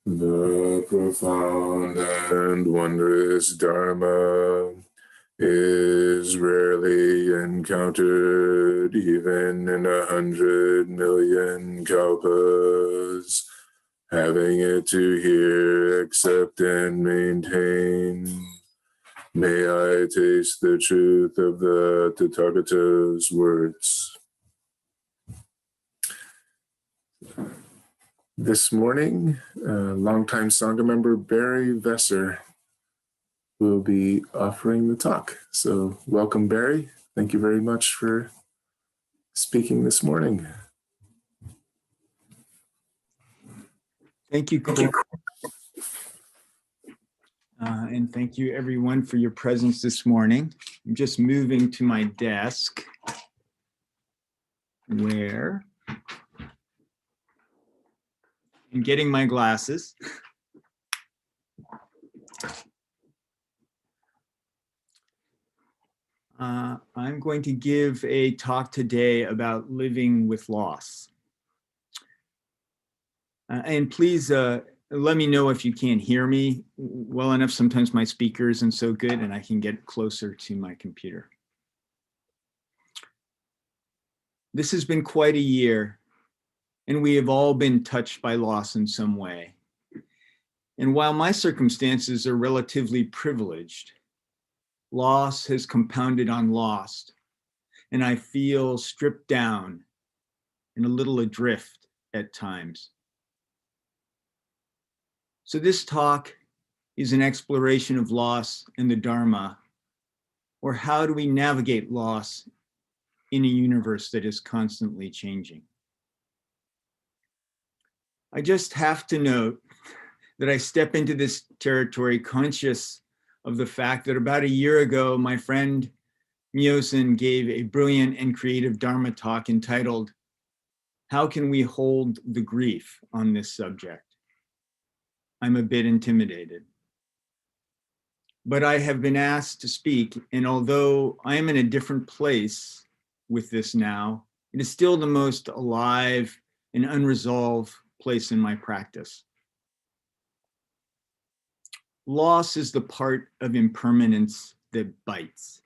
The profound and wondrous Dharma is rarely encountered even in 100 million kalpas. Having it to hear, accept, and maintain. May I taste the truth of the Tathagata's words. This morning, longtime Sangha member Barry Vesser will be offering the talk. So welcome, Barry. Thank you very much for speaking this morning. Thank you, Cor. And thank you everyone for your presence this morning. I'm just moving to my desk where I'm getting my glasses. I'm going to give a talk today about living with loss. And please let me know if you can't hear me well enough. Sometimes my speaker isn't so good and I can get closer to my computer. This has been quite a year, and we have all been touched by loss in some way. And while my circumstances are relatively privileged, loss has compounded on loss, and I feel stripped down and a little adrift at times. So this talk is an exploration of loss and the Dharma, or how do we navigate loss in a universe that is constantly changing. I just have to note that I step into this territory conscious of the fact that about a year ago, my friend Myosin gave a brilliant and creative Dharma talk entitled, "How Can We Hold the Grief on This Subject?" I'm a bit intimidated. But I have been asked to speak, and although I am in a different place with this now, it is still the most alive and unresolved place in my practice. Loss is the part of impermanence that bites.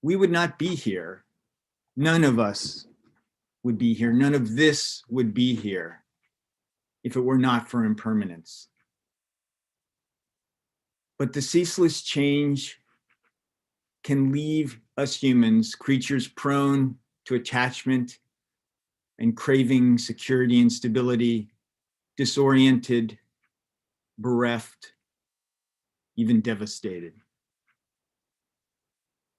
We would not be here. None of us would be here. None of this would be here if it were not for impermanence. But the ceaseless change can leave us humans, creatures prone to attachment and craving security and stability, disoriented, bereft, even devastated.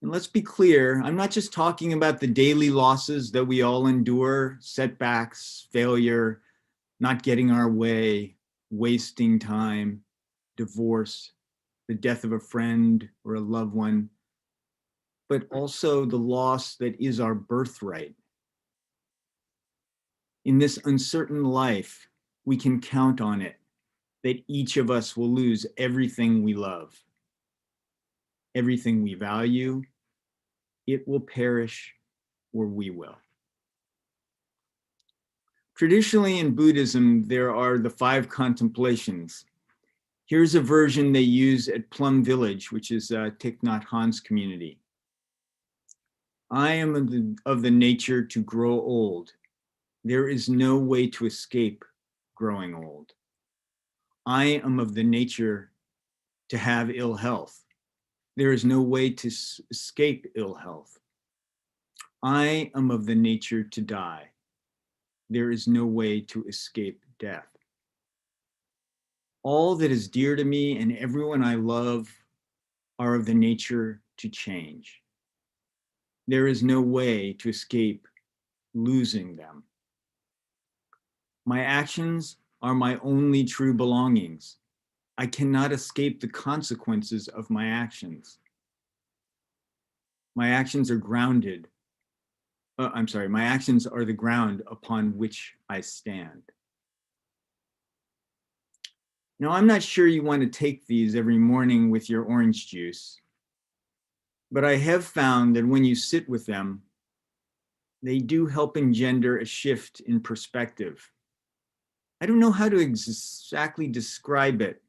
And let's be clear, I'm not just talking about the daily losses that we all endure, setbacks, failure, not getting our way, wasting time, divorce, the death of a friend or a loved one, but also the loss that is our birthright. In this uncertain life, we can count on it, that each of us will lose everything we love, everything we value. It will perish, or we will. Traditionally in Buddhism, there are the 5 contemplations. Here's a version they use at Plum Village, which is Thich Nhat Hanh's community. I am of the nature to grow old. There is no way to escape growing old. I am of the nature to have ill health. There is no way to escape ill health. I am of the nature to die. There is no way to escape death. All that is dear to me and everyone I love are of the nature to change. There is no way to escape losing them. My actions are my only true belongings. I cannot escape the consequences of my actions. My actions are grounded. My actions are the ground upon which I stand. Now, I'm not sure you want to take these every morning with your orange juice, but I have found that when you sit with them, they do help engender a shift in perspective. I don't know how to exactly describe it,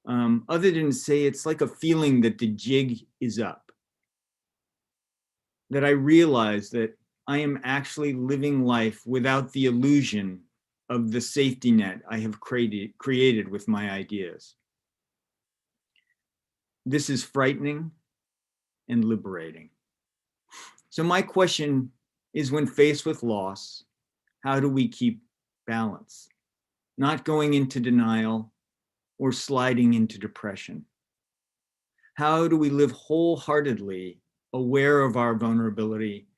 other than to say it's like a feeling that the jig is up, that I realize that I am actually living life without the illusion of the safety net I have created with my ideas. This is frightening and liberating. So my question is, when faced with loss, how do we keep balance? Not going into denial or sliding into depression. How do we live wholeheartedly aware of our vulnerability,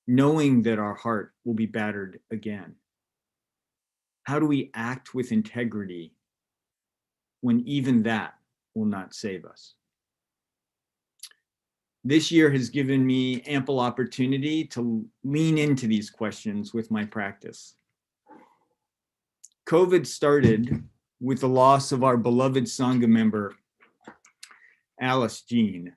knowing that our heart will be battered again? How do we act with integrity when even that will not save us? This year has given me ample opportunity to lean into these questions with my practice. COVID started with the loss of our beloved Sangha member, Alice Jean.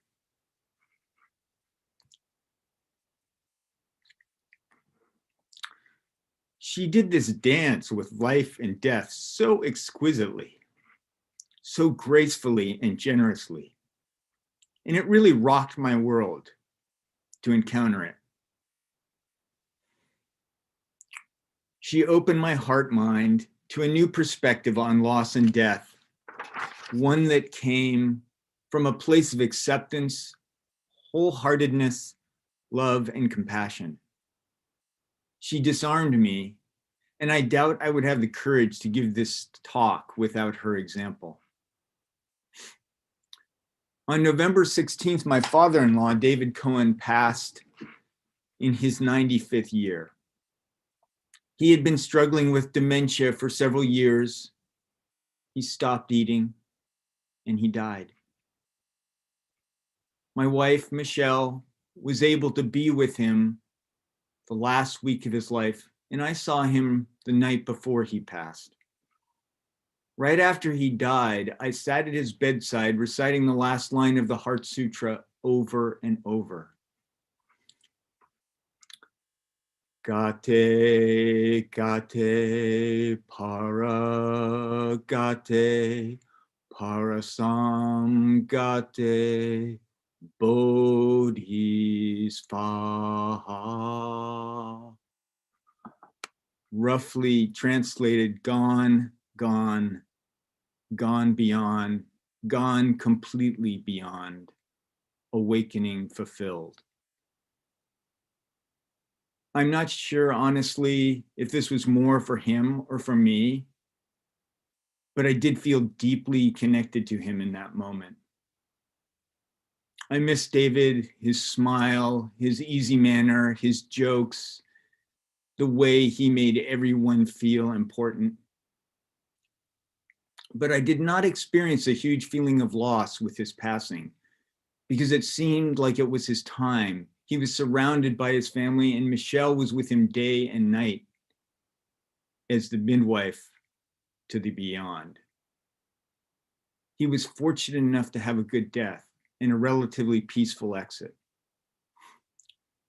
She did this dance with life and death so exquisitely, so gracefully and generously. And it really rocked my world to encounter it. She opened my heart-mind to a new perspective on loss and death, one that came from a place of acceptance, wholeheartedness, love, and compassion. She disarmed me, and I doubt I would have the courage to give this talk without her example. On November 16th, my father-in-law, David Cohen, passed in his 95th year. He had been struggling with dementia for several years. He stopped eating and he died. My wife, Michelle, was able to be with him the last week of his life, and I saw him the night before he passed. Right after he died, I sat at his bedside reciting the last line of the Heart Sutra over and over. Gate, gate, para, gate, parasam, gate, bodhisvaha. Roughly translated, gone, gone, gone beyond, gone completely beyond, awakening fulfilled. I'm not sure, honestly, if this was more for him or for me, but I did feel deeply connected to him in that moment. I miss David, his smile, his easy manner, his jokes, the way he made everyone feel important. But I did not experience a huge feeling of loss with his passing, because it seemed like it was his time. He was surrounded by his family, and Michelle was with him day and night as the midwife to the beyond. He was fortunate enough to have a good death and a relatively peaceful exit.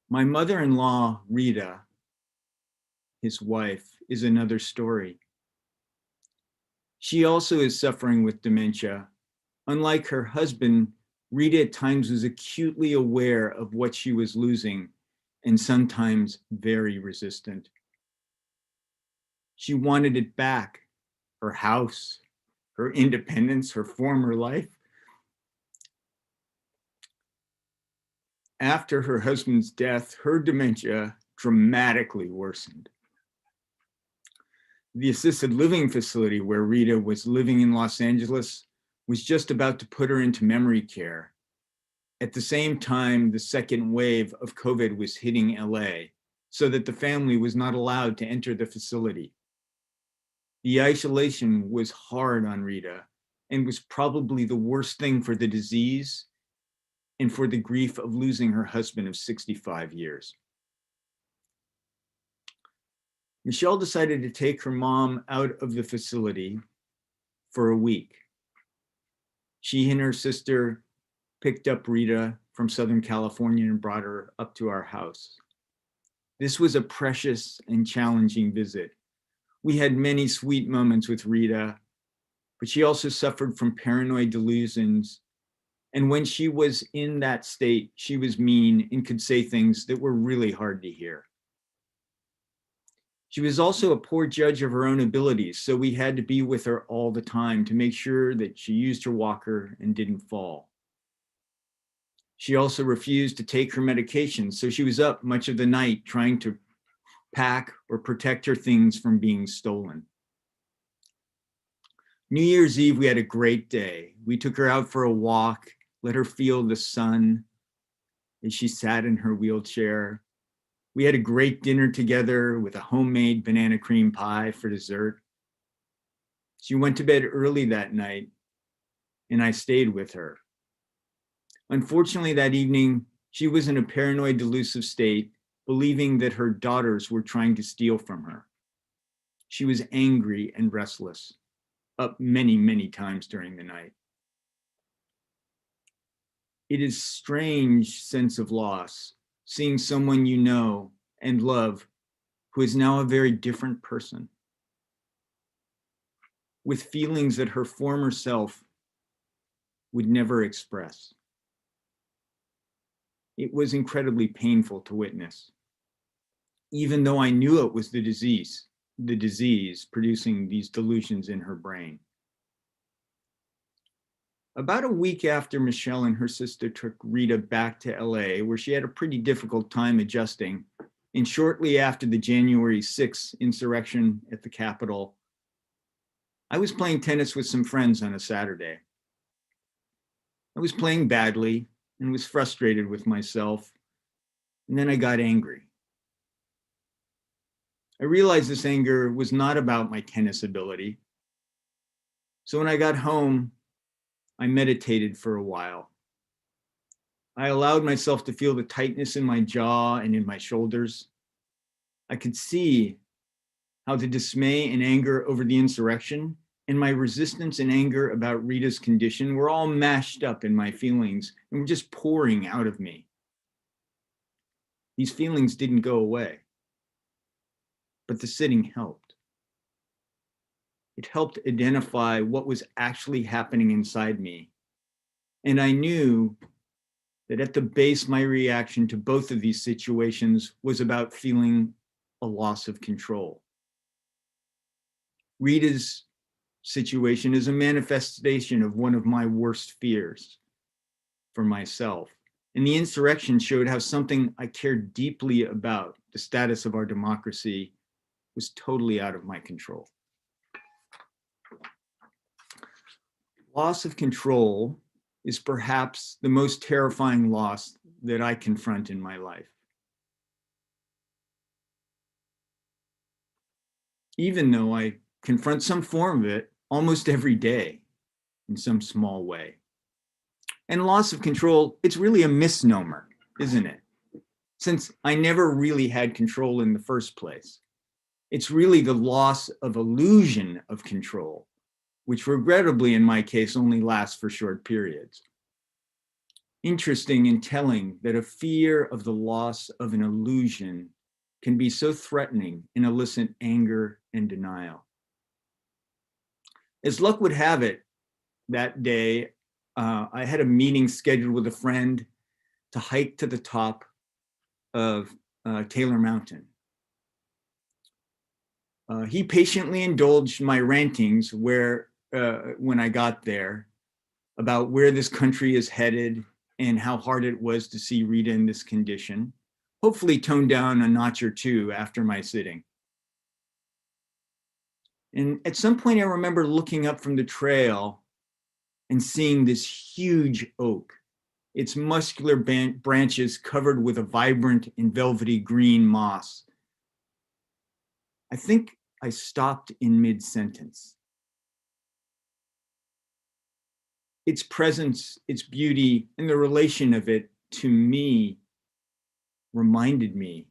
My mother-in-law, Rita, his wife, is another story. She also is suffering with dementia. Unlike her husband, Rita at times was acutely aware of what she was losing and sometimes very resistant. She wanted it back, her house, her independence, her former life. After her husband's death, her dementia dramatically worsened. The assisted living facility where Rita was living in Los Angeles was just about to put her into memory care. At the same time, the second wave of COVID was hitting LA, so that the family was not allowed to enter the facility. The isolation was hard on Rita and was probably the worst thing for the disease and for the grief of losing her husband of 65 years. Michelle decided to take her mom out of the facility for a week. She and her sister picked up Rita from Southern California and brought her up to our house. This was a precious and challenging visit, We had many sweet moments with Rita, but she also suffered from paranoid delusions. And when she was in that state, she was mean and could say things that were really hard to hear. She was also a poor judge of her own abilities, so we had to be with her all the time to make sure that she used her walker and didn't fall. She also refused to take her medication, so she was up much of the night trying to pack or protect her things from being stolen. New Year's Eve, we had a great day. We took her out for a walk, let her feel the sun as she sat in her wheelchair. We had a great dinner together with a homemade banana cream pie for dessert. She went to bed early that night, and I stayed with her. Unfortunately, that evening, she was in a paranoid delusive state, believing that her daughters were trying to steal from her. She was angry and restless, up many, many times during the night. It is a strange sense of loss, seeing someone you know and love who is now a very different person, with feelings that her former self would never express. It was incredibly painful to witness, even though I knew it was the disease producing these delusions in her brain. About a week after Michelle and her sister took Rita back to LA, where she had a pretty difficult time adjusting, and shortly after the January 6th insurrection at the Capitol, I was playing tennis with some friends on a Saturday. I was playing badly and was frustrated with myself, and then I got angry. I realized this anger was not about my tennis ability. So when I got home, I meditated for a while. I allowed myself to feel the tightness in my jaw and in my shoulders. I could see how the dismay and anger over the insurrection and my resistance and anger about Rita's condition were all mashed up in my feelings and were just pouring out of me. These feelings didn't go away, but the sitting helped. It helped identify what was actually happening inside me. And I knew that at the base, my reaction to both of these situations was about feeling a loss of control. Rita's situation is a manifestation of one of my worst fears for myself. And the insurrection showed how something I cared deeply about, the status of our democracy, was totally out of my control. Loss of control is perhaps the most terrifying loss that I confront in my life. Even though I confront some form of it almost every day in some small way. And loss of control, it's really a misnomer, isn't it? Since I never really had control in the first place. It's really the loss of illusion of control, which regrettably in my case only lasts for short periods. Interesting and telling that a fear of the loss of an illusion can be so threatening and elicit anger and denial. As luck would have it, that day, I had a meeting scheduled with a friend to hike to the top of Taylor Mountain. He patiently indulged my rantings when I got there about where this country is headed and how hard it was to see Rita in this condition, hopefully toned down a notch or two after my sitting. And at some point I remember looking up from the trail and seeing this huge oak, its muscular branches covered with a vibrant and velvety green moss. I think I stopped in mid-sentence. Its presence, its beauty, and the relation of it to me reminded me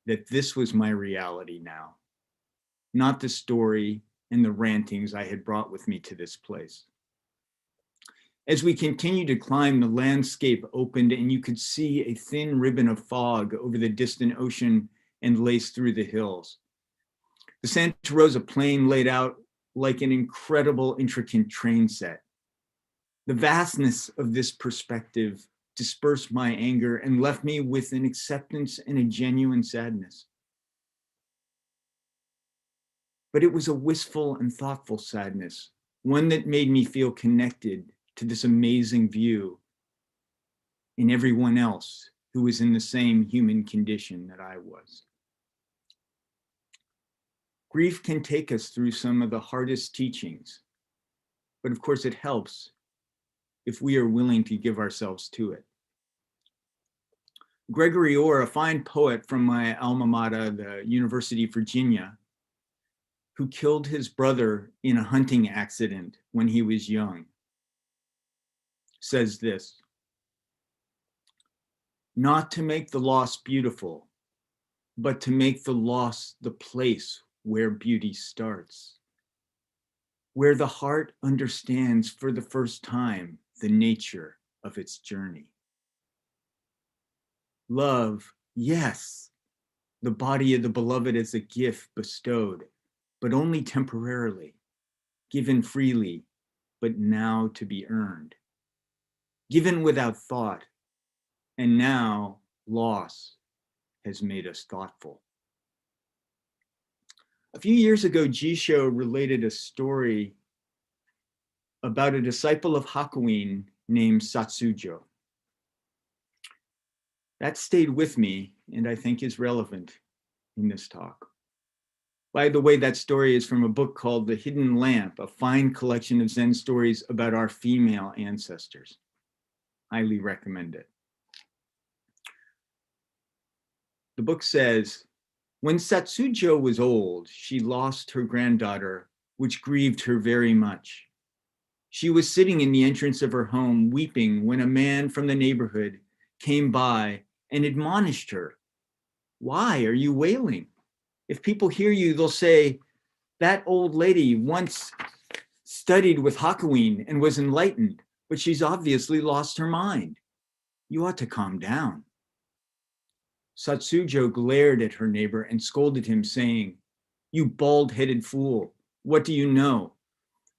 that this was my reality now, not the story and the rantings I had brought with me to this place. As we continued to climb, the landscape opened and you could see a thin ribbon of fog over the distant ocean and lace through the hills. The Santa Rosa plain laid out like an incredible, intricate train set. The vastness of this perspective dispersed my anger and left me with an acceptance and a genuine sadness. But it was a wistful and thoughtful sadness, one that made me feel connected to this amazing view in everyone else who was in the same human condition that I was. Grief can take us through some of the hardest teachings, but of course it helps if we are willing to give ourselves to it. Gregory Orr, a fine poet from my alma mater, the University of Virginia, who killed his brother in a hunting accident when he was young, says this: "Not to make the loss beautiful, but to make the loss the place where beauty starts, where the heart understands for the first time the nature of its journey. Love, yes, the body of the beloved as a gift bestowed, but only temporarily, given freely, but now to be earned, given without thought, and now loss has made us thoughtful." A few years ago, Jisho related a story about a disciple of Hakuin named Satsujo. That stayed with me and I think is relevant in this talk. By the way, that story is from a book called The Hidden Lamp, a fine collection of Zen stories about our female ancestors. Highly recommend it. The book says, when Satsujo was old, she lost her granddaughter, which grieved her very much. She was sitting in the entrance of her home weeping when a man from the neighborhood came by and admonished her. "Why are you wailing? If people hear you, they'll say, 'That old lady once studied with Hakuin and was enlightened, but she's obviously lost her mind. You ought to calm down.'" Satsujo glared at her neighbor and scolded him, saying, "You bald-headed fool, what do you know?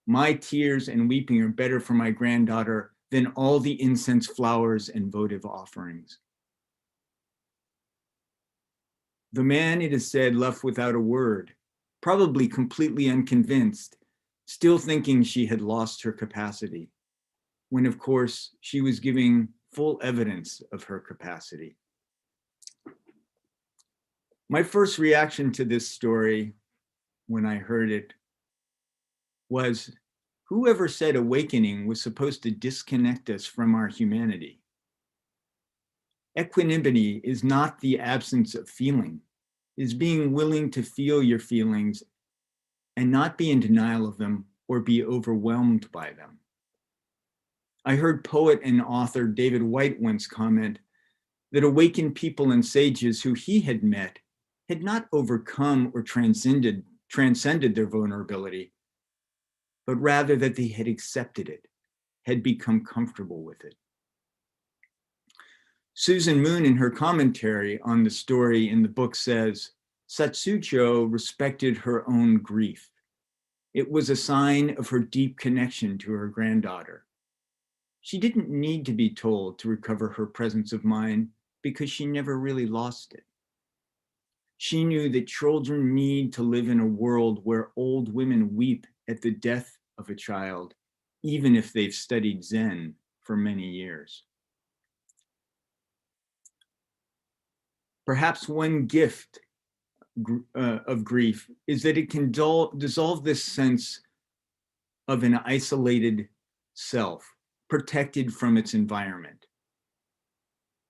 My tears and weeping are better for my granddaughter than all the incense, flowers, and votive offerings." The man, it is said, left without a word, probably completely unconvinced, still thinking she had lost her capacity, when of course she was giving full evidence of her capacity. My first reaction to this story when I heard it was, whoever said awakening was supposed to disconnect us from our humanity? Equanimity is not the absence of feeling. It is being willing to feel your feelings and not be in denial of them or be overwhelmed by them. I heard poet and author David Whyte once comment that awakened people and sages who he had met had not overcome or transcended their vulnerability, but rather that they had accepted it, had become comfortable with it. Susan Moon, in her commentary on the story in the book, says, Satsujo respected her own grief. It was a sign of her deep connection to her granddaughter. She didn't need to be told to recover her presence of mind because she never really lost it. She knew that children need to live in a world where old women weep at the death of a child, even if they've studied Zen for many years. Perhaps one gift of grief is that it can dissolve this sense of an isolated self, protected from its environment.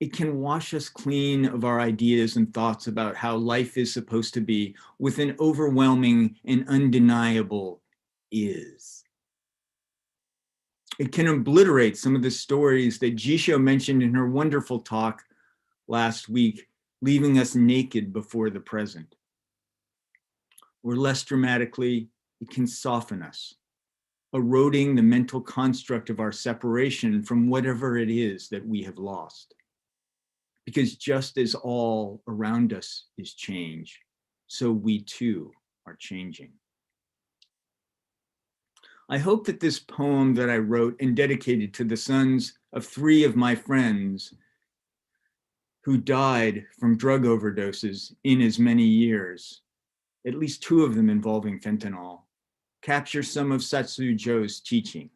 It can wash us clean of our ideas and thoughts about how life is supposed to be with an overwhelming and undeniable is. It can obliterate some of the stories that Jisho mentioned in her wonderful talk last week, leaving us naked before the present. Or less dramatically, it can soften us, eroding the mental construct of our separation from whatever it is that we have lost. Because just as all around us is change, so we too are changing. I hope that this poem that I wrote and dedicated to the sons of 3 of my friends who died from drug overdoses in as many years, at least 2 of them involving fentanyl, captures some of Satsu Joe's teaching.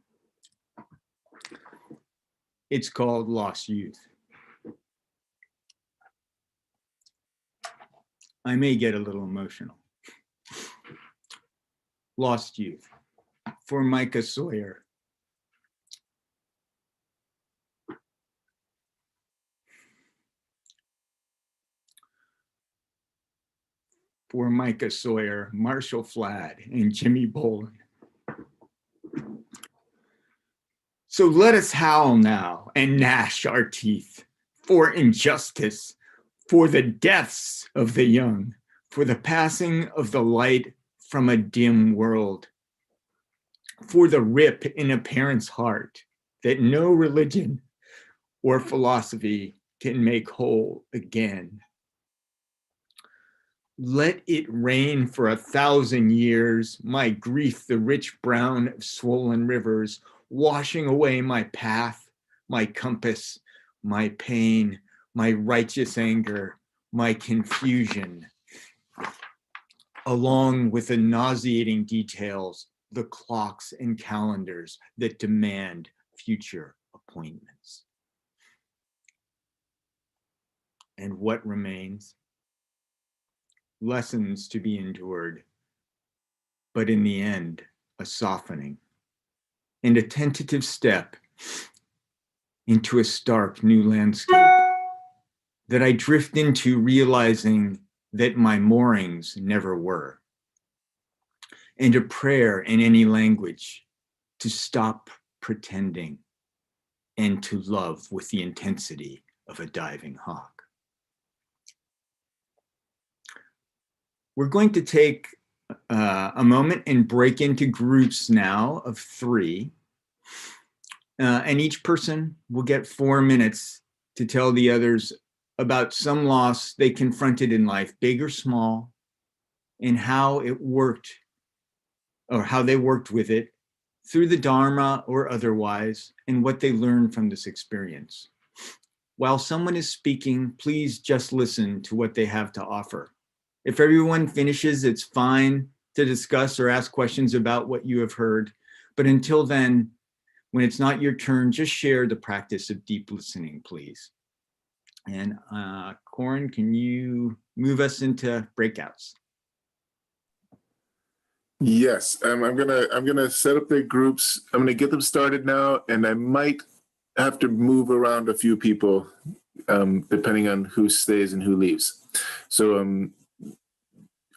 It's called Lost Youth. I may get a little emotional. Lost Youth, for Micah Sawyer. For Micah Sawyer, Marshall Flad, and Jimmy Bolin. So let us howl now and gnash our teeth for injustice, for the deaths of the young, for the passing of the light from a dim world, for the rip in a parent's heart that no religion or philosophy can make whole again. Let it rain for 1,000 years, my grief, the rich brown of swollen rivers, washing away my path, my compass, my pain, my righteous anger, my confusion, along with the nauseating details, the clocks and calendars that demand future appointments. And what remains? Lessons to be endured, but in the end, a softening and a tentative step into a stark new landscape that I drift into, realizing that my moorings never were, and a prayer in any language to stop pretending and to love with the intensity of a diving hawk. We're going to take a moment and break into groups now of 3. And each person will get 4 minutes to tell the others about some loss they confronted in life, big or small, and how it worked, or how they worked with it through the Dharma or otherwise, and what they learned from this experience. While someone is speaking, please just listen to what they have to offer. If everyone finishes, it's fine to discuss or ask questions about what you have heard. But until then, when it's not your turn, just share the practice of deep listening, please. And Corin, can you move us into breakouts? Yes, I'm gonna set up the groups. I'm gonna get them started now, and I might have to move around a few people depending on who stays and who leaves. So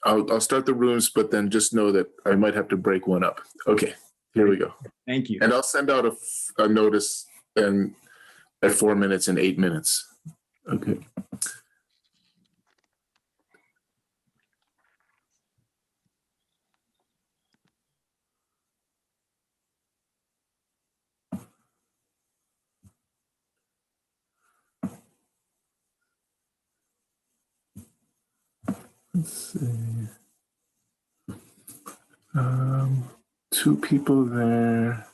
I'll start the rooms, but then just know that I might have to break one up. Okay, here we go. Thank you. And I'll send out a notice and at 4 minutes and 8 minutes. Okay. Let's see. 2 people there.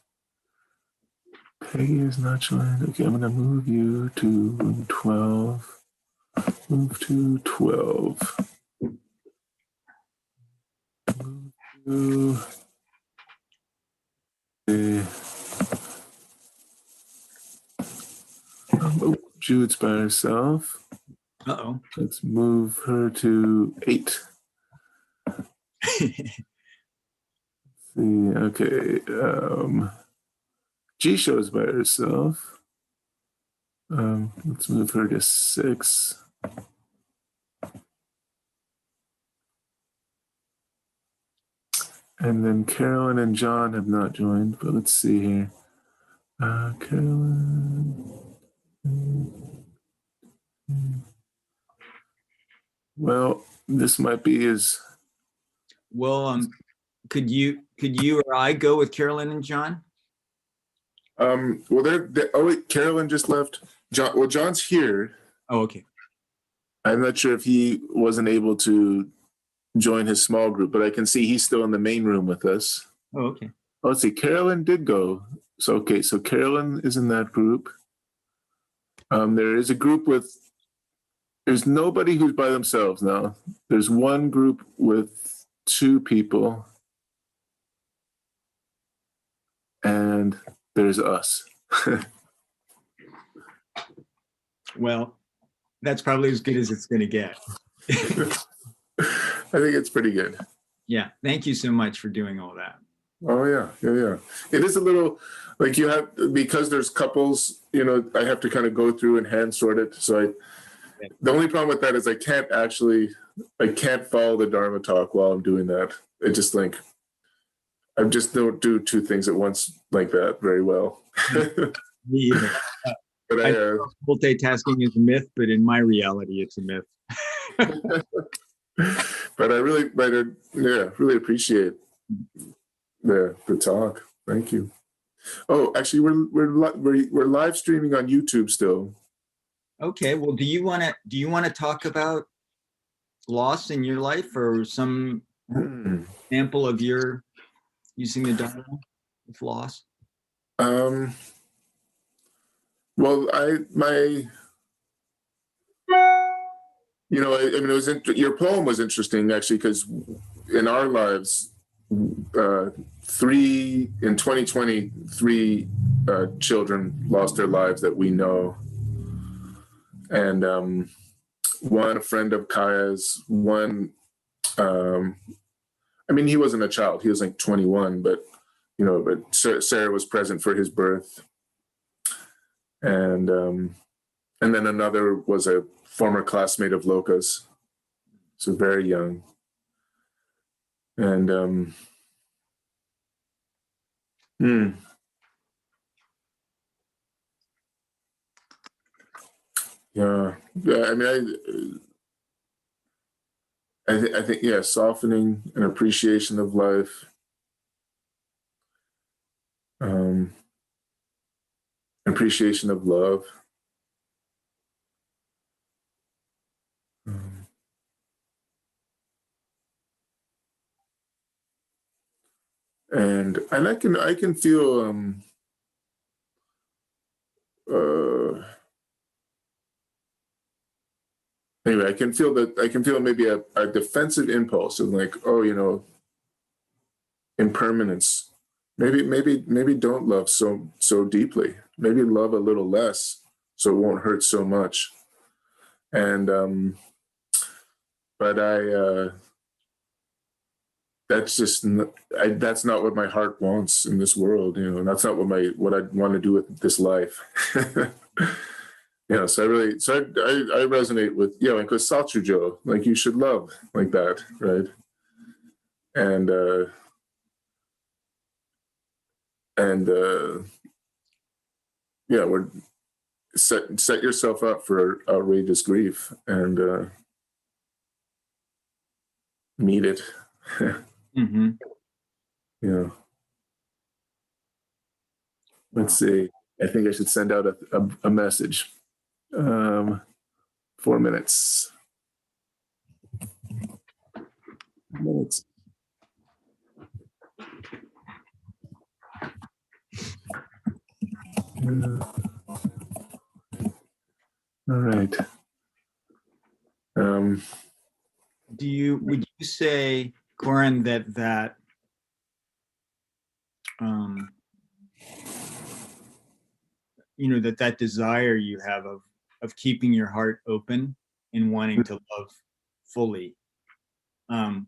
Peggy is not joined. Okay, I'm going to move you to room 12. Move to 12. Move to... Jude's by herself. Uh-oh. Let's move her to 8. See, okay. G shows by herself. Let's move her to 6. And then Carolyn and John have not joined, but let's see here. Carolyn. Well, this might be his. Well, could you or I go with Carolyn and John? Well, oh wait, Carolyn just left. John. Well, John's here. Oh, okay. I'm not sure if he wasn't able to join his small group, but I can see he's still in the main room with us. Oh, okay. Oh, let's see. Carolyn did go. So, okay. So Carolyn is in that group. There is a group there's nobody who's by themselves now. There's one group with 2 people. And there's us. Well, that's probably as good as it's going to get. I think it's pretty good. Yeah. Thank you so much for doing all that. Oh yeah. It is a little like you have, because there's couples, I have to kind of go through and hand sort it. So the only problem with that is I can't follow the Dharma talk while I'm doing that. I just don't do 2 things at once like that very well. Me either. But I know multitasking is a myth, but in my reality, it's a myth. But I really appreciate the talk. Thank you. Oh, actually, we're live streaming on YouTube still. Okay. Well, do you want to talk about loss in your life, or some example of your using the Dharma with loss? Well, your poem was interesting actually, because in our lives, in 2020, 3 children lost their lives that we know, and one a friend of Kaya's, one. He wasn't a child; he was like 21, but Sarah was present for his birth. And then another was a former classmate of Loka's, so very young. And yeah. I think softening and appreciation of life. Appreciation of love. And I can feel anyway, I can feel maybe a defensive impulse of like, impermanence. Maybe don't love so deeply. Maybe love a little less so it won't hurt so much. And but that's not what my heart wants in this world. That's not what I want to do with this life. So I resonate with like with Satsujo, like you should love like that, right? And we're set yourself up for outrageous grief and meet it. Mm-hmm. Yeah. Let's see. I think I should send out a message. 4 minutes. All right. Would you say, Corin, that that desire you have of keeping your heart open and wanting to love fully, do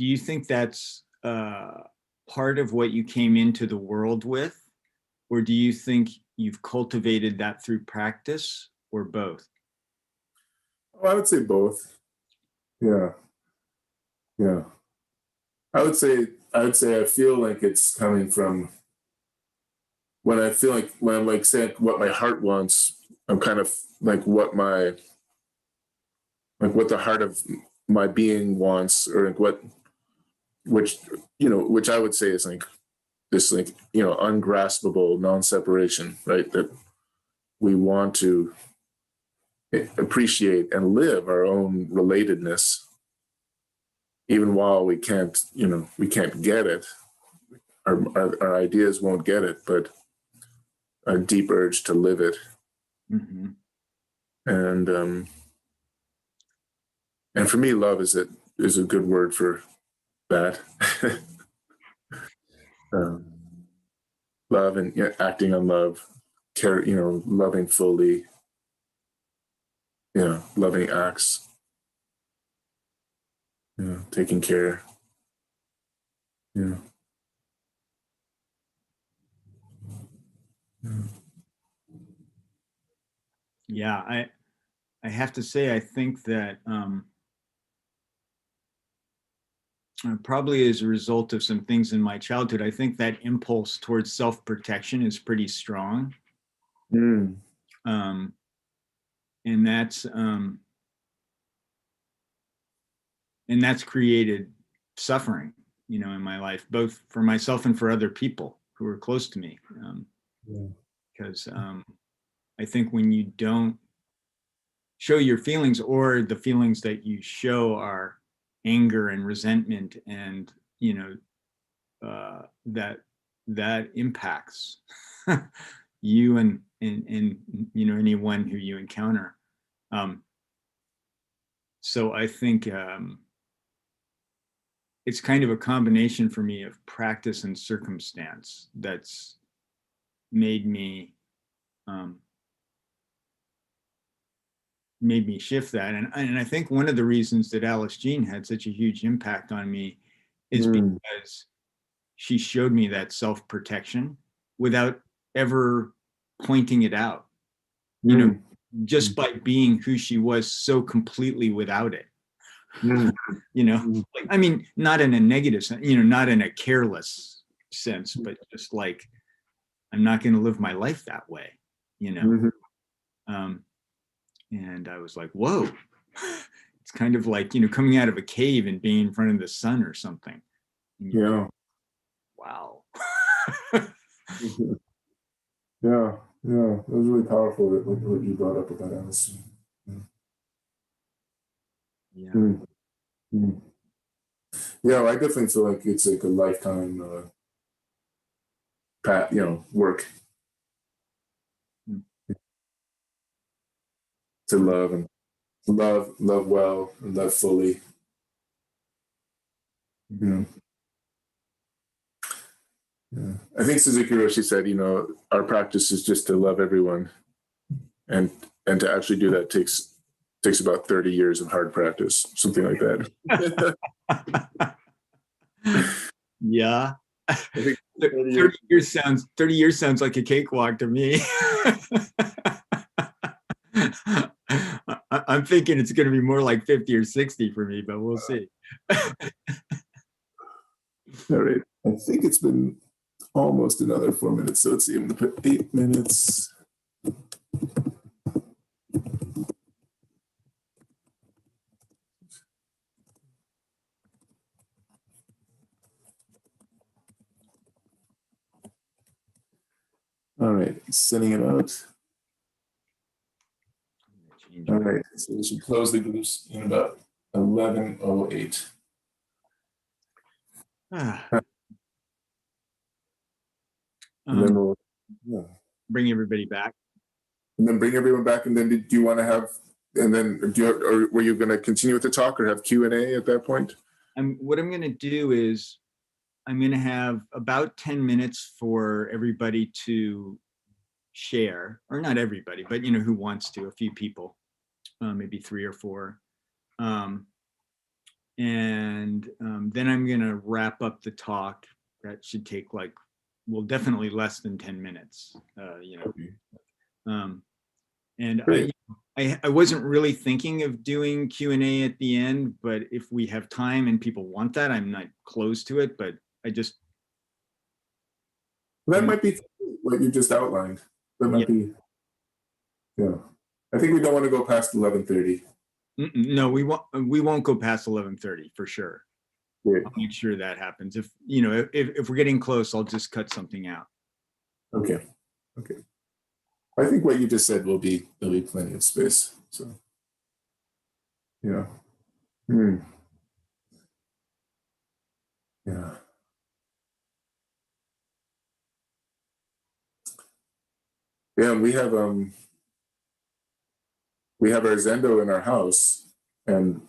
you think that's part of what you came into the world with, or do you think you've cultivated that through practice, or both? I would say both. Yeah. I would say I feel like it's coming from when I'm like saying what my heart wants. I'm kind of like what the heart of my being wants, or like which I would say is like this ungraspable non-separation, right? That we want to appreciate and live our own relatedness even while we can't, we can't get it, our ideas won't get it, but a deep urge to live it. Mm-hmm. And for me, love is a good word for that. Love and acting on love, care, loving fully, loving acts, taking care. Yeah. Yeah, I have to say, I think that probably as a result of some things in my childhood, I think that impulse towards self-protection is pretty strong. Mm. And that's created suffering, in my life, both for myself and for other people who are close to me. Because I think when you don't show your feelings, or the feelings that you show are anger and resentment, and that impacts you and anyone who you encounter. So I think it's kind of a combination for me of practice and circumstance that's made me shift that. And I think one of the reasons that Alice Jean had such a huge impact on me is because she showed me that self-protection without ever pointing it out, just by being who she was so completely without it. Like, I mean, not in a negative sense, not in a careless sense, but just like, I'm not going to live my life that way, and I was like, whoa, it's kind of like, coming out of a cave and being in front of the sun or something. Yeah. Wow. Yeah. It was really powerful what you brought up about Alice. Yeah. Yeah, well, I definitely feel like it's like a lifetime work to love and love well and love fully. Yeah. I think Suzuki Roshi said, our practice is just to love everyone, and to actually do that takes about 30 years of hard practice, something like that. Yeah. 30 years sounds like a cakewalk to me. I'm thinking it's going to be more like 50 or 60 for me, but we'll see. All right. I think it's been almost another 4 minutes. So let's see. I'm going to put 8 minutes. All right. Sending it out. All right. So we should close the groups in about 11:08. And then we'll bring everybody back. And then bring everyone back. And then do you want to have, and then or were you going to continue with the talk or have Q&A at that point? What I'm going to do is I'm going to have about 10 minutes for everybody to share, or not everybody, but who wants to, a few people, maybe 3 or 4. And then I'm going to wrap up the talk. That should take definitely less than 10 minutes, Okay. And I wasn't really thinking of doing Q&A at the end, but if we have time and people want that, I'm not closed to it, but I just. That might be what you just outlined. That might be, yeah. I think we don't want to go past 11:30. No, we won't go past 11:30 for sure. Great. I'll make sure that happens. If we're getting close, I'll just cut something out. Okay. I think what you just said there'll be plenty of space. So, yeah. Yeah. Yeah, and we have our Zendo in our house, and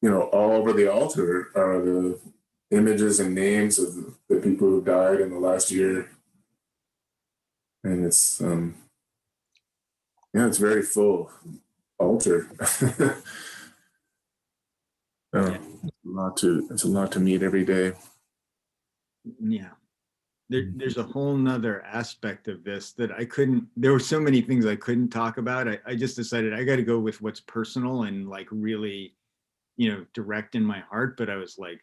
all over the altar are the images and names of the people who died in the last year. And it's very full altar. Yeah. It's a lot to meet every day. Yeah. There's a whole nother aspect of this that there were so many things I couldn't talk about. I just decided I got to go with what's personal and like really, direct in my heart. But I was like,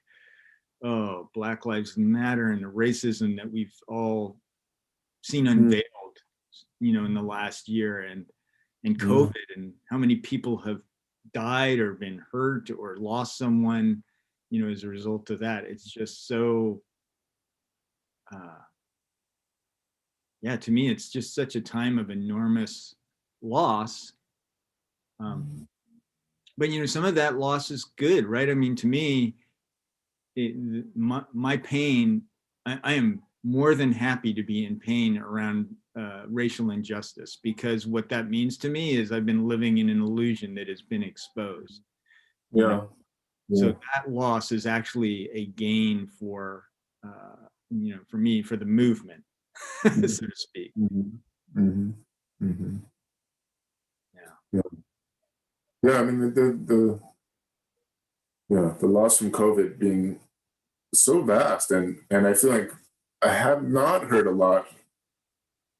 oh, Black Lives Matter and the racism that we've all seen unveiled, in the last year, and COVID, and how many people have died or been hurt or lost someone, as a result of that. It's just so, yeah, to me, it's just such a time of enormous loss. But some of that loss is good, right? I mean, to me, my pain, I am more than happy to be in pain around racial injustice, because what that means to me is I've been living in an illusion that has been exposed. Yeah. So that loss is actually a gain for, for me, for the movement, so to speak. Yeah. Yeah. I mean, the loss from COVID being so vast, and I feel like I have not heard a lot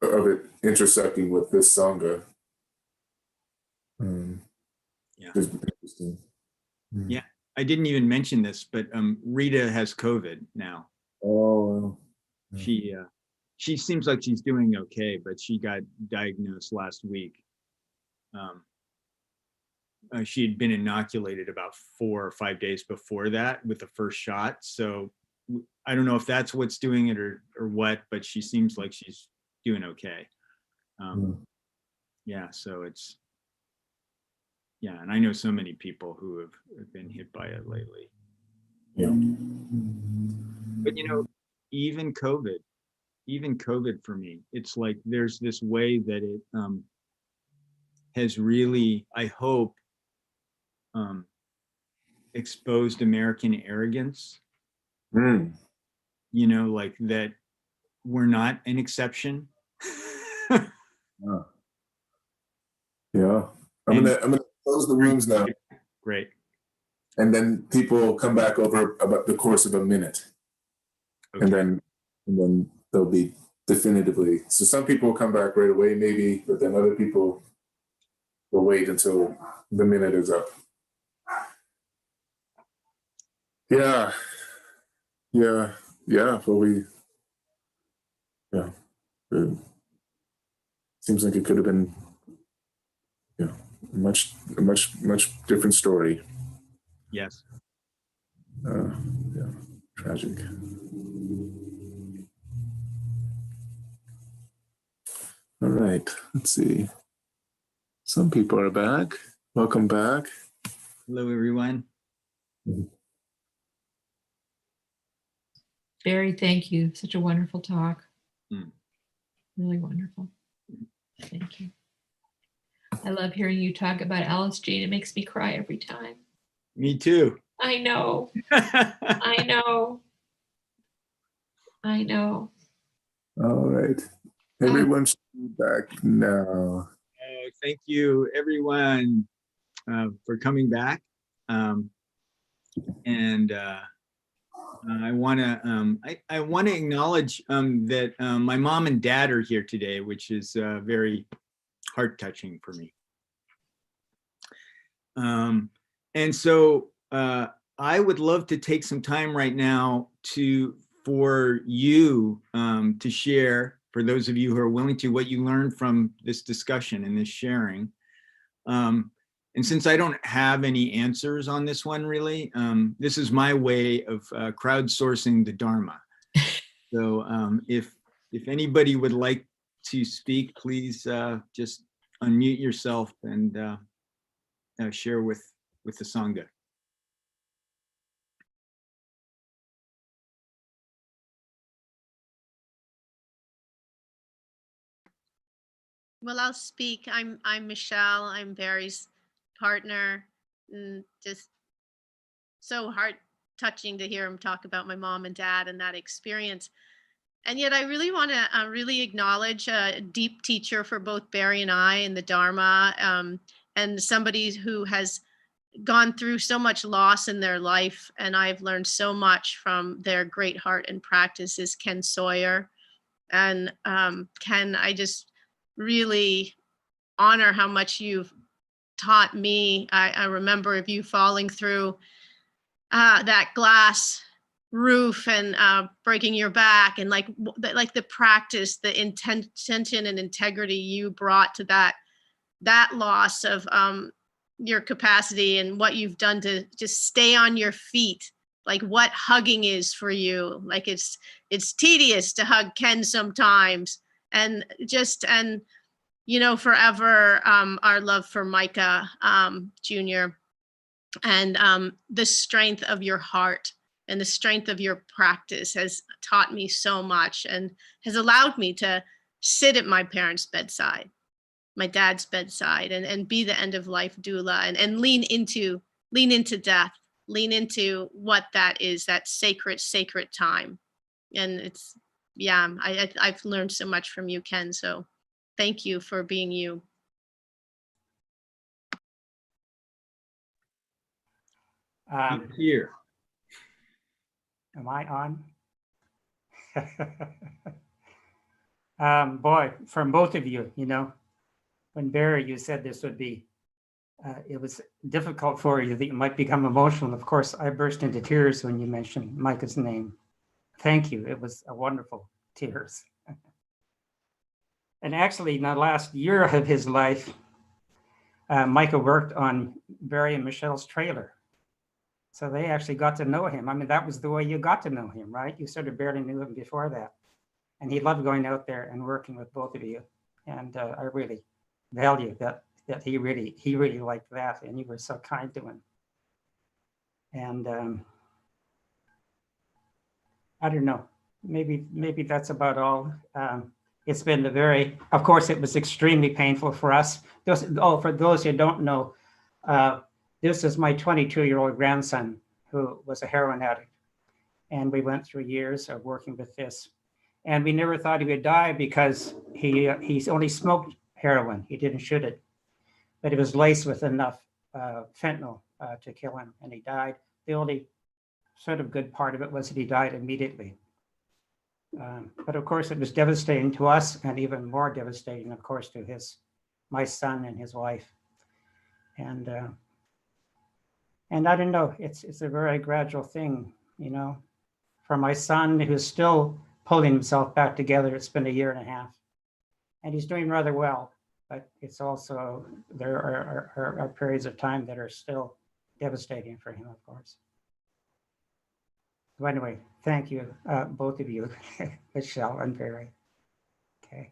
of it intersecting with this sangha. Yeah. Interesting. Yeah. I didn't even mention this, but Rita has COVID now. Oh. She seems like she's doing okay, but she got diagnosed last week. She had been inoculated about 4 or 5 days before that with the first shot. So I don't know if that's what's doing it or what, but she seems like she's doing okay. Yeah, so and I know so many people who have been hit by it lately. Yeah. But even COVID for me, it's like there's this way that it has really, I hope, exposed American arrogance. Like that we're not an exception. Yeah. I'm gonna close the rooms now. Great. And then people come back over about the course of a minute. Okay. And then they'll be definitively. So some people will come back right away, maybe, but then other people will wait until the minute is up. Yeah. Well, it seems like it could have been, a much different story. Yes. Tragic. All right, let's see. Some people are back. Welcome back. Hello, everyone. Barry, thank you. Such a wonderful talk. Really wonderful. Thank you. I love hearing you talk about Alice Jane. It makes me cry every time. Me too. I know. I know. All right. Everyone should be back now. Thank you, everyone, for coming back. And I want to acknowledge that my mom and dad are here today, which is very heart touching for me. And so I would love to take some time right now for you to share, for those of you who are willing to, what you learned from this discussion and this sharing. And since I don't have any answers on this one, really, this is my way of crowdsourcing the Dharma. So if anybody would like to speak, please just unmute yourself and share with the Sangha. Well, I'll speak. I'm Michelle. I'm Barry's partner. And just so heart touching to hear him talk about my mom and dad and that experience. And yet, I really want to really acknowledge a deep teacher for both Barry and I in the Dharma, and somebody who has gone through so much loss in their life. And I've learned so much from their great heart and practice is Ken Sawyer. And Ken, I just really honor how much you've taught me. I remember of you falling through that glass roof and breaking your back, and like the practice, the intention and integrity you brought to that loss of your capacity, and what you've done to just stay on your feet, like what hugging is for you. Like it's tedious to hug Ken sometimes, and forever our love for Micah Jr. and the strength of your heart and the strength of your practice has taught me so much, and has allowed me to sit at my parents' bedside, my dad's bedside, and be the end of life doula, and lean into death, lean into what that is, that sacred time. And it's, yeah, I've learned so much from you, Ken. So thank you for being you. Here. Am I on? Boy, from both of you, when Barry, you said this would be, it was difficult for you, that you might become emotional. Of course, I burst into tears when you mentioned Micah's name. Thank you. It was a wonderful tears. And actually, in the last year of his life, Micah worked on Barry and Michelle's trailer. So they actually got to know him. I mean, that was the way you got to know him, right? You sort of barely knew him before that. And he loved going out there and working with both of you. And I really value that he really liked that, and you were so kind to him. And I don't know, maybe that's about all. It's been of course, it was extremely painful for us. For those who don't know, this is my 22-year-old grandson who was a heroin addict. And we went through years of working with this. And we never thought he would die because he's only smoked heroin. He didn't shoot it. But it was laced with enough fentanyl to kill him, and he died. The only sort of good part of it was that he died immediately. But of course, it was devastating to us, and even more devastating, of course, to my son and his wife. And I don't know, it's a very gradual thing, For my son, who's still pulling himself back together, it's been 1.5 years, and he's doing rather well. But it's also, there are periods of time that are still devastating for him, of course. So anyway, thank you, both of you, Michelle and Barry. Okay.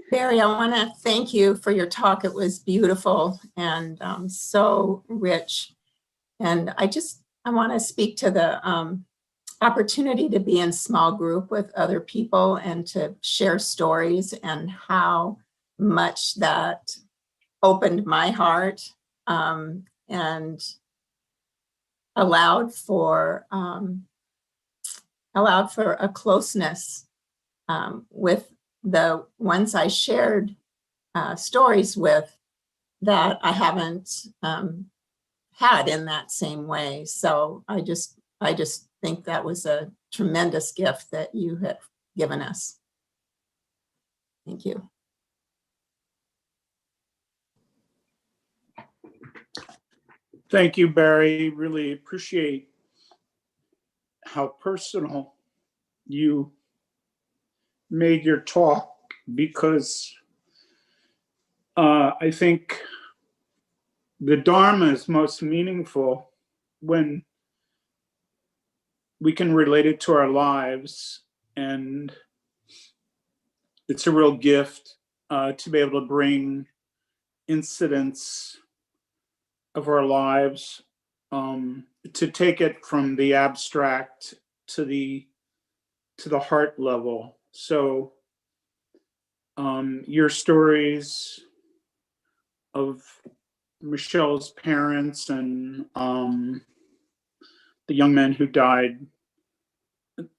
Barry, I want to thank you for your talk. It was beautiful and so rich. And I want to speak to the opportunity to be in small group with other people and to share stories, and how much that opened my heart and allowed for a closeness with the ones I shared stories with that I haven't had in that same way. So I just think that was a tremendous gift that you have given us. Thank you. Thank you, Barry. Really appreciate how personal you made your talk, because I think the Dharma is most meaningful when we can relate it to our lives, and it's a real gift to be able to bring incidents of our lives, to take it from the abstract to the heart level. So your stories of Michelle's parents and the young man who died,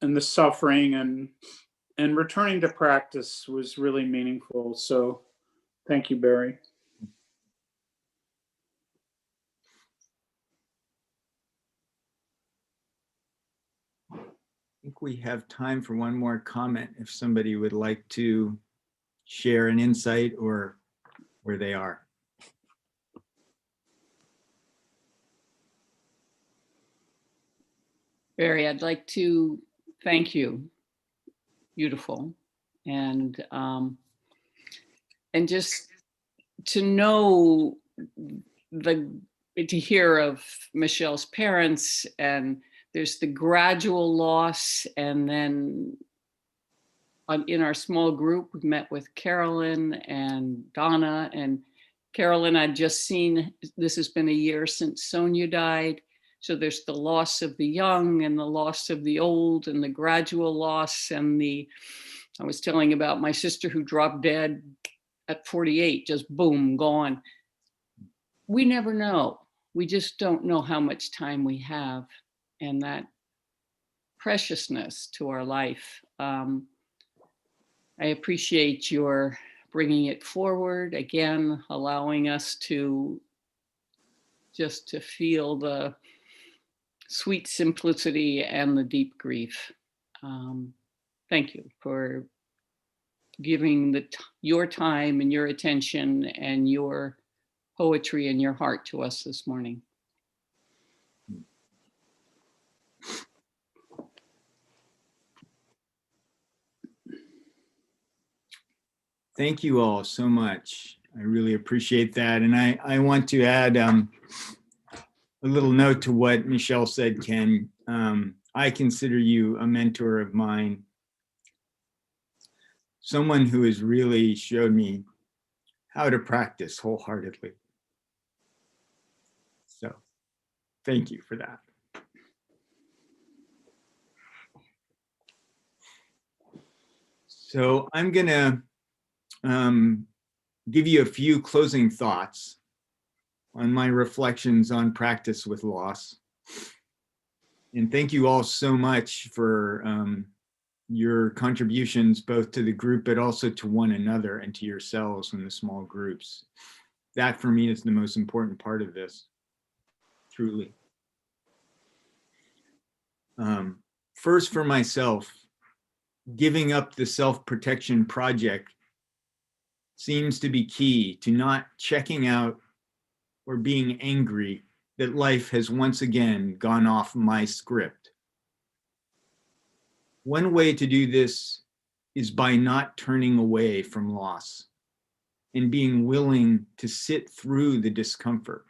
and the suffering and returning to practice was really meaningful. So thank you, Barry. I think we have time for one more comment if somebody would like to share an insight or where they are. Barry, I'd like to thank you. Beautiful. And just to know to hear of Michelle's parents, and there's the gradual loss, and then in our small group, we met with Carolyn and Donna. And Carolyn, I'd just seen, this has been a year since Sonia died. So there's the loss of the young and the loss of the old and the gradual loss. And I was telling about my sister who dropped dead at 48, just boom, gone. We never know. We just don't know how much time we have, and that preciousness to our life. I appreciate your bringing it forward again, allowing us to just to feel the sweet simplicity and the deep grief. Thank you for giving your time and your attention and your poetry and your heart to us this morning. Thank you all so much. I really appreciate that. And I want to add a little note to what Michelle said, Ken. I consider you a mentor of mine, someone who has really showed me how to practice wholeheartedly. So thank you for that. So I'm gonna give you a few closing thoughts on my reflections on practice with loss. And thank you all so much for your contributions, both to the group, but also to one another and to yourselves in the small groups. That for me is the most important part of this, truly. First, for myself, giving up the self-protection project seems to be key to not checking out or being angry that life has once again gone off my script. One way to do this is by not turning away from loss and being willing to sit through the discomfort.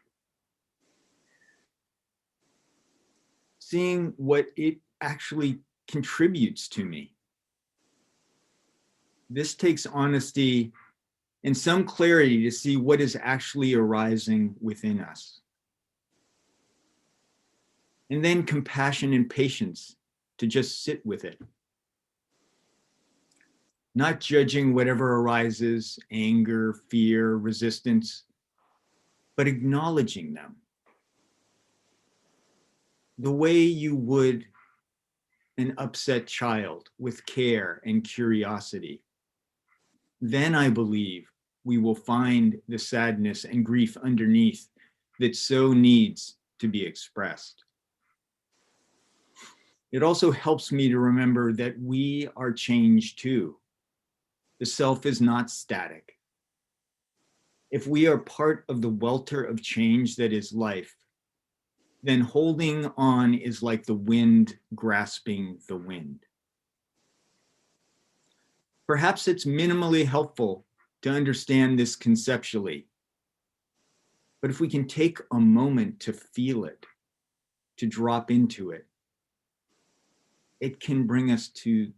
Seeing what it actually contributes to me. This takes honesty and some clarity to see what is actually arising within us. And then compassion and patience to just sit with it. Not judging whatever arises, anger, fear, resistance, but acknowledging them. The way you would an upset child, with care and curiosity. Then I believe we will find the sadness and grief underneath that so needs to be expressed. It also helps me to remember that we are change too. The self is not static. If we are part of the welter of change that is life, then holding on is like the wind grasping the wind. Perhaps it's minimally helpful to understand this conceptually, but if we can take a moment to feel it, to drop into it, it can bring us to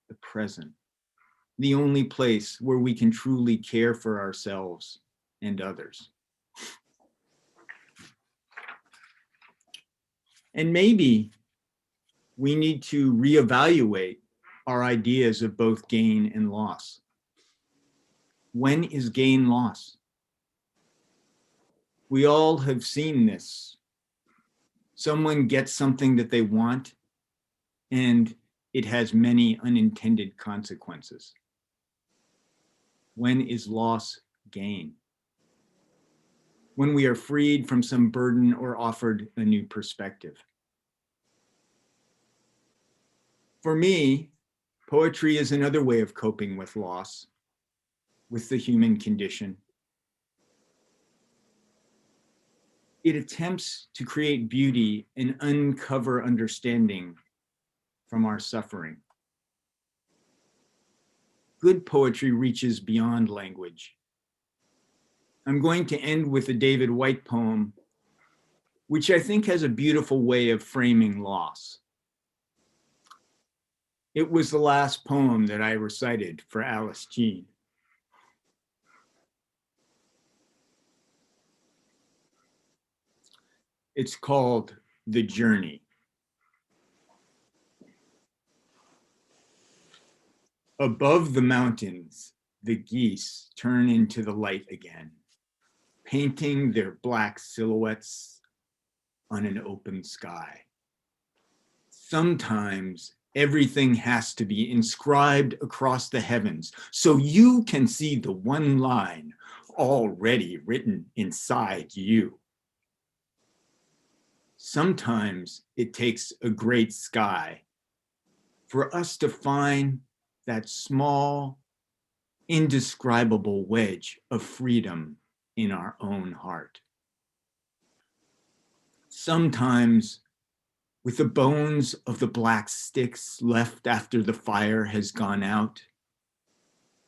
the present, the only place where we can truly care for ourselves and others. And maybe we need to reevaluate our ideas of both gain and loss. When is gain loss? We all have seen this. Someone gets something that they want, and it has many unintended consequences. When is loss gain? When we are freed from some burden or offered a new perspective. For me, poetry is another way of coping with loss, with the human condition. It attempts to create beauty and uncover understanding from our suffering. Good poetry reaches beyond language. I'm going to end with a David Whyte poem, which I think has a beautiful way of framing loss. It was the last poem that I recited for Alice Jean. It's called The Journey. Above the mountains, the geese turn into the light again, painting their black silhouettes on an open sky. Sometimes everything has to be inscribed across the heavens so you can see the one line already written inside you. Sometimes it takes a great sky for us to find that small, indescribable wedge of freedom in our own heart. Sometimes, with the bones of the black sticks left after the fire has gone out,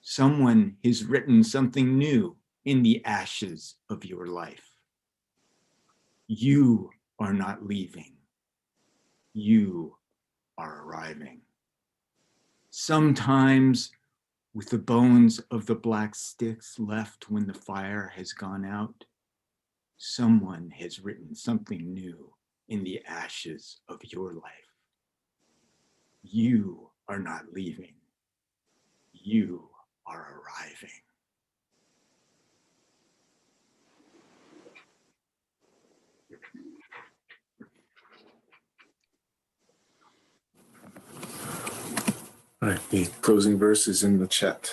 someone has written something new in the ashes of your life. You are not leaving. You are arriving. Sometimes, with the bones of the black sticks left when the fire has gone out, someone has written something new in the ashes of your life. You are not leaving. You are arriving. All right, the closing verse is in the chat.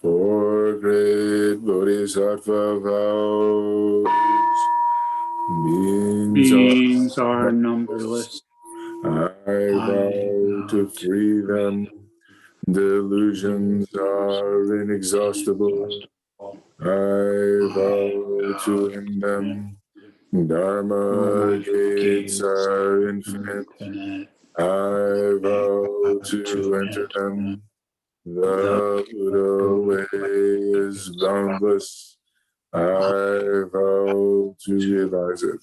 For great bodhisattva vows, Beings are numberless. I vow to free them. Delusions are inexhaustible. I vow to end them. Dharma gates are infinite. I vow to enter them. The Buddha way is boundless. I vow to realize it.